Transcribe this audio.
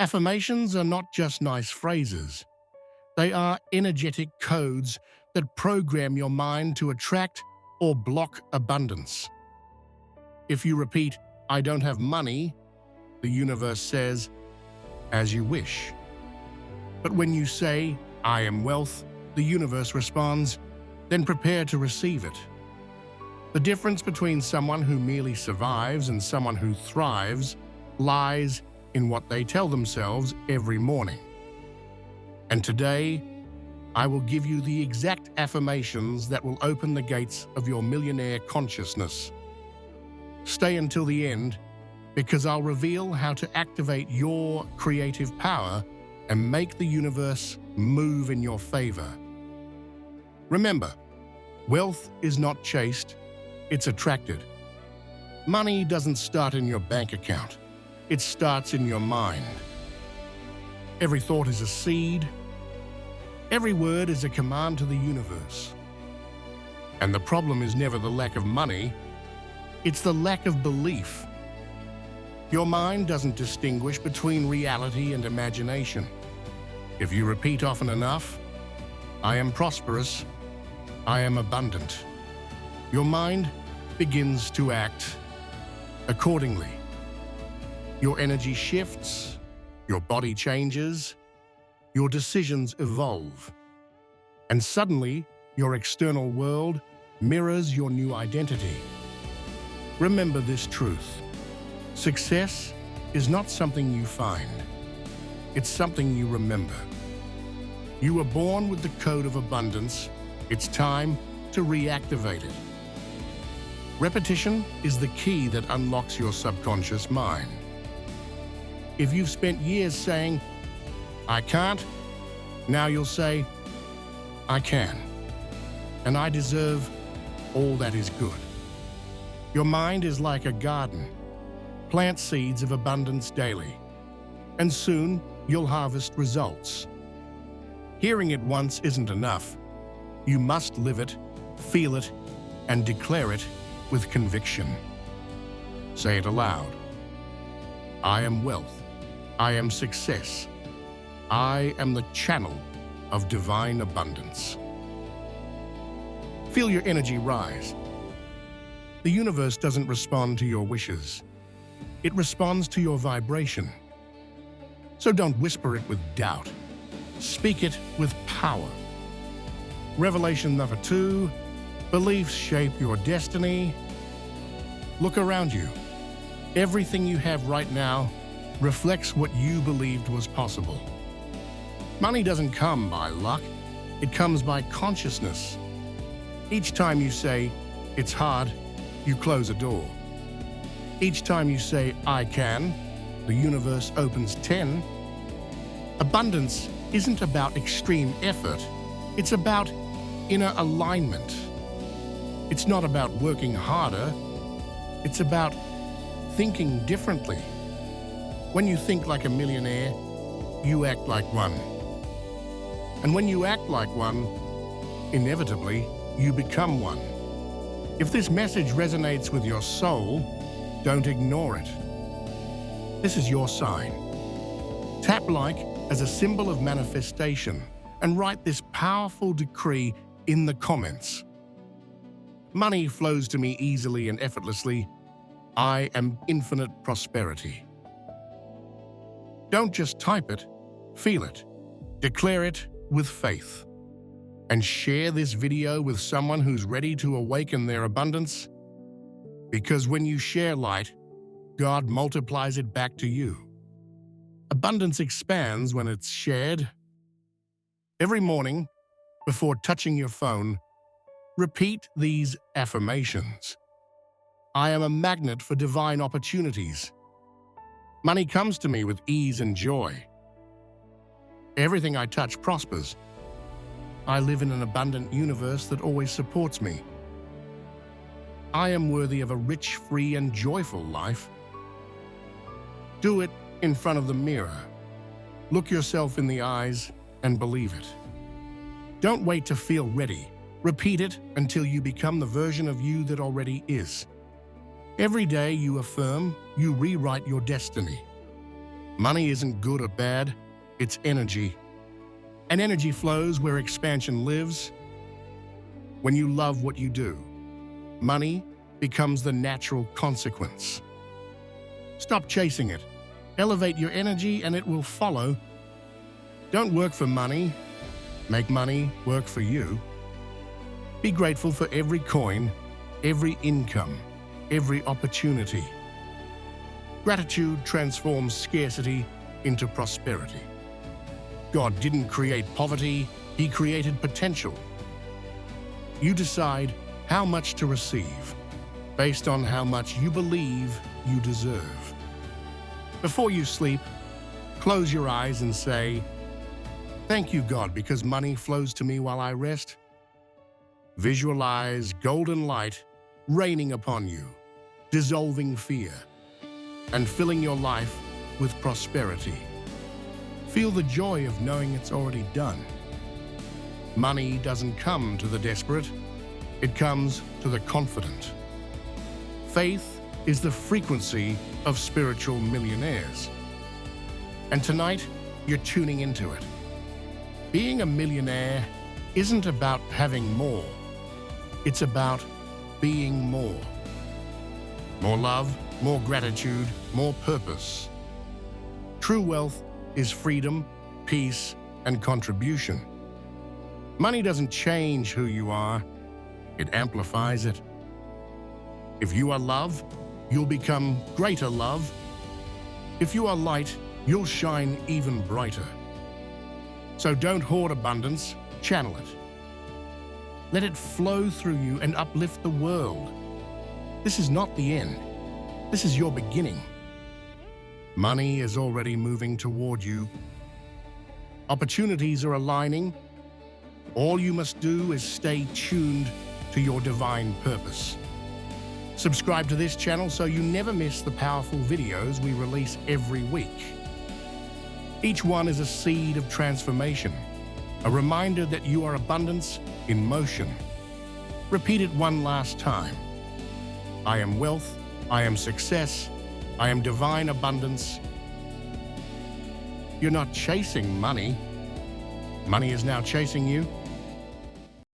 Affirmations are not just nice phrases. They are energetic codes that program your mind to attract or block abundance. If you repeat, "I don't have money," the universe says, "As you wish." But when you say, "I am wealth," the universe responds, "Then prepare to receive it." The difference between someone who merely survives and someone who thrives lies in what they tell themselves every morning. And today, I will give you the exact affirmations that will open the gates of your millionaire consciousness. Stay until the end, because I'll reveal how to activate your creative power and make the universe move in your favor. Remember, wealth is not chased, it's attracted. Money doesn't start in your bank account, it starts in your mind. Every thought is a seed, every word is a command to the universe. And the problem is never the lack of money, it's the lack of belief. Your mind doesn't distinguish between reality and imagination. If you repeat often enough, "I am prosperous," "I am abundant," your mind begins to act accordingly. Your energy shifts, your body changes, your decisions evolve, and suddenly your external world mirrors your new identity. Remember this truth: success is not something you find, it's something you remember. You were born with the code of abundance, it's time to reactivate it. Repetition is the key that unlocks your subconscious mind. If you've spent years saying, "I can't," now you'll say, "I can, and I deserve all that is good." Your mind is like a garden. Plant seeds of abundance daily, and soon you'll harvest results. Hearing it once isn't enough. You must live it, feel it, and declare it with conviction. Say it aloud. I am wealth. I am success. I am the channel of divine abundance. Feel your energy rise. The universe doesn't respond to your wishes. It responds to your vibration. So don't whisper it with doubt. Speak it with power. Revelation number 2, beliefs shape your destiny. Look around you. Everything you have right now reflects what you believed was possible. Money doesn't come by luck, it comes by consciousness. Each time you say, "It's hard," you close a door. Each time you say, "I can," the universe opens 10. Abundance isn't about extreme effort, it's about inner alignment. It's not about working harder, it's about thinking differently. When you think like a millionaire, you act like one. And when you act like one, inevitably, you become one. If this message resonates with your soul, don't ignore it. This is your sign. Tap like as a symbol of manifestation and write this powerful decree in the comments. Money flows to me easily and effortlessly. I am infinite prosperity. Don't just type it, feel it. Declare it with faith. And share this video with someone who's ready to awaken their abundance. Because when you share light, God multiplies it back to you. Abundance expands when it's shared. Every morning, before touching your phone, repeat these affirmations. I am a magnet for divine opportunities. Money comes to me with ease and joy. Everything I touch prospers. I live in an abundant universe that always supports me. I am worthy of a rich, free, and joyful life. Do it in front of the mirror. Look yourself in the eyes and believe it. Don't wait to feel ready. Repeat it until you become the version of you that already is. Every day you affirm, you rewrite your destiny. Money isn't good or bad, it's energy. And energy flows where expansion lives. When you love what you do, money becomes the natural consequence. Stop chasing it. Elevate your energy and it will follow. Don't work for money. Make money work for you. Be grateful for every coin, every income, every opportunity. Gratitude transforms scarcity into prosperity. God didn't create poverty, He created potential. You decide how much to receive based on how much you believe you deserve. Before you sleep, close your eyes and say, "Thank you, God, because money flows to me while I rest." Visualize golden light raining upon you, dissolving fear, and filling your life with prosperity. Feel the joy of knowing it's already done. Money doesn't come to the desperate, it comes to the confident. Faith is the frequency of spiritual millionaires. And tonight, you're tuning into it. Being a millionaire isn't about having more. It's about being more. More love, more gratitude, more purpose. True wealth is freedom, peace, and contribution. Money doesn't change who you are, it amplifies it. If you are love, you'll become greater love. If you are light, you'll shine even brighter. So don't hoard abundance, channel it. Let it flow through you and uplift the world. This is not the end. This is your beginning. Money is already moving toward you. Opportunities are aligning. All you must do is stay tuned to your divine purpose. Subscribe to this channel so you never miss the powerful videos we release every week. Each one is a seed of transformation, a reminder that you are abundance in motion. Repeat it one last time. I am wealth, I am success, I am divine abundance. You're not chasing money. Money is now chasing you.